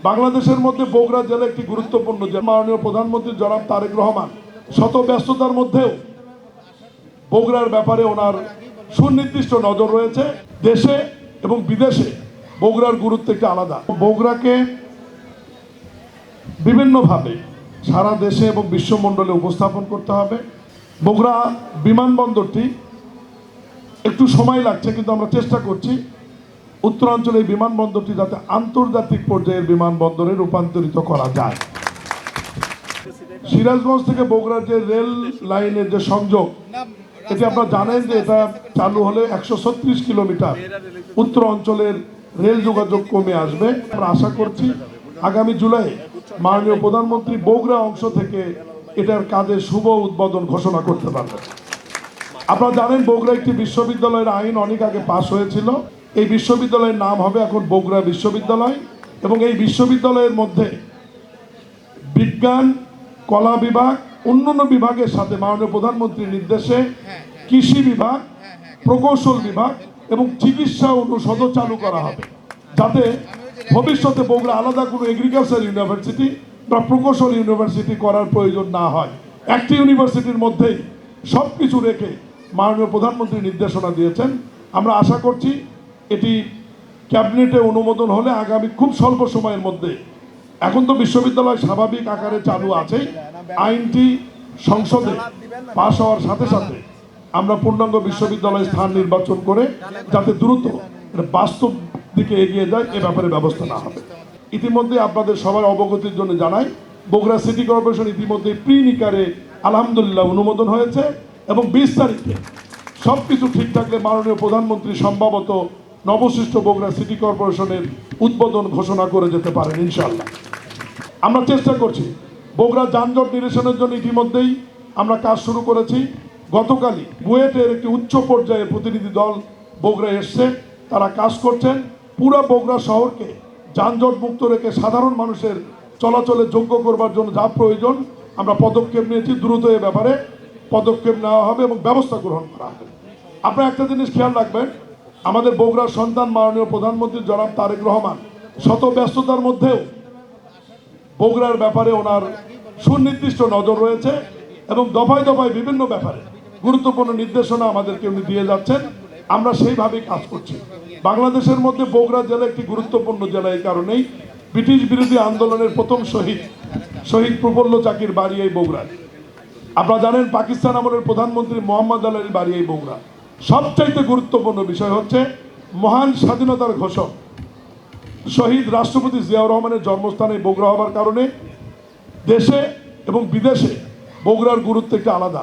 বাংলাদেশের মধ্যে বগুড়া জেলা একটি গুরুত্বপূর্ণ জেলা। মাননীয় প্রধানমন্ত্রী জনাব তারেক রহমান শত ব্যস্ততার মধ্যেও বগুড়ার ব্যাপারে ওনার সুনির্দিষ্ট নজর রয়েছে। দেশে এবং বিদেশে বগুড়ার গুরুত্ব একটু আলাদা। বগুড়াকে বিভিন্নভাবে সারা দেশে এবং বিশ্বমণ্ডলে উপস্থাপন করতে হবে। বগুড়া বিমানবন্দরটি একটু সময় লাগছে, কিন্তু আমরা চেষ্টা করছি উত্তরাঞ্চলে এই বিমানবন্দরটি যাতে আন্তর্জাতিক পর্যায়ের বিমানবন্দরে রূপান্তরিত করা যায়। সিরাজগঞ্জ থেকে বগুড়ার যে রেল লাইনের যে সংযোগ, এটি আপনারা জানেন যে এটা চালু হলে 136 কিলোমিটার উত্তর অঞ্চলের রেল যোগাযোগ কমে আসবে। আমরা আশা করছি আগামী জুলাই মাননীয় প্রধানমন্ত্রী বগুড়া অংশ থেকে এটার কাজের শুভ উদ্বোধন ঘোষণা করতে পারবেন। আপনারা জানেন বগুড়া একটি বিশ্ববিদ্যালয়ের আইন অনেক আগে পাশ হয়েছিল। এই বিশ্ববিদ্যালয়ের নাম হবে এখন বগুড়া বিশ্ববিদ্যালয়, এবং এই বিশ্ববিদ্যালয়ের মধ্যে বিজ্ঞান, কলা বিভাগ, অন্যান্য বিভাগের সাথে মাননীয় প্রধানমন্ত্রীর নির্দেশে কৃষি বিভাগ, প্রকৌশল বিভাগ এবং চিকিৎসা অনুষদও চালু করা হবে, যাতে ভবিষ্যতে বগুড়া আলাদা কোনো এগ্রিকালচার ইউনিভার্সিটি বা প্রকৌশল ইউনিভার্সিটি করার প্রয়োজন না হয়। একটি ইউনিভার্সিটির মধ্যেই সব কিছু রেখে মাননীয় প্রধানমন্ত্রী নির্দেশনা দিয়েছেন। আমরা আশা করছি এটি ক্যাবিনেটে অনুমোদন হলে আগামী খুব স্বল্প সময়ের মধ্যে, এখন তো বিশ্ববিদ্যালয় স্বাভাবিক আকারে চালু আছে, আইনটি সংসদে পাশ হওয়ার সাথে সাথে আমরা পূর্ণাঙ্গ বিশ্ববিদ্যালয় স্থান নির্বাচন করে যাতে দ্রুত বাস্তব দিকে এগিয়ে যায় এ ব্যাপারে ব্যবস্থা না হবে। ইতিমধ্যে আপনাদের সবার অবগতির জন্য জানাই, বগুড়া সিটি কর্পোরেশন ইতিমধ্যে প্রি নিকারে আলহামদুলিল্লাহ অনুমোদন হয়েছে, এবং 20 তারিখে সব কিছু ঠিক থাকলে মাননীয় প্রধানমন্ত্রী সম্ভবত নবসৃষ্ট বগুড়া সিটি কর্পোরেশনের উদ্বোধন ঘোষণা করে যেতে পারেন ইনশাআল্লাহ। আমরা চেষ্টা করছি বগুড়া যানজট নিরসনের জন্য। ইতিমধ্যেই আমরা কাজ শুরু করেছি। গতকালই বুয়েটের একটি উচ্চ পর্যায়ের প্রতিনিধি দল বগুড়ায় এসছে, তারা কাজ করছেন। পুরো বগুড়া শহরকে যানজট মুক্ত রেখে সাধারণ মানুষের চলাচলে যোগ্য করবার জন্য যা প্রয়োজন আমরা পদক্ষেপ নিয়েছি। দ্রুত এ ব্যাপারে পদক্ষেপ নেওয়া হবে এবং ব্যবস্থা গ্রহণ করা হবে। আপনারা একটা জিনিস খেয়াল রাখবেন, আমাদের বগুড়ার সন্তান মাননীয় প্রধানমন্ত্রী জনাব তারেক রহমান শত ব্যস্ততার মধ্যেও বগুড়ার ব্যাপারে ওনার সুনির্দিষ্ট নজর রয়েছে, এবং দফায় দফায় বিভিন্ন ব্যাপারে গুরুত্বপূর্ণ নির্দেশনা আমাদেরকে উনি দিয়ে যাচ্ছেন। আমরা সেইভাবেই কাজ করছি। বাংলাদেশের মধ্যে বগুড়া জেলা একটি গুরুত্বপূর্ণ জেলা, এই কারণেই ব্রিটিশ বিরোধী আন্দোলনের প্রথম শহীদ প্রফুল্ল চাকির বাড়ি এই বগুড়ায়। আপনারা জানেন পাকিস্তান আমলের প্রধানমন্ত্রী মোহাম্মদ আলীর বাড়ি এই বগুড়া। সবচাইতে গুরুত্বপূর্ণ বিষয় হচ্ছে মহান স্বাধীনতার ঘোষক শহীদ রাষ্ট্রপতি জিয়াউর রহমানের জন্মস্থানে বগুড়া হওয়ার কারণে দেশে এবং বিদেশে বগুড়ার গুরুত্ব একটু আলাদা।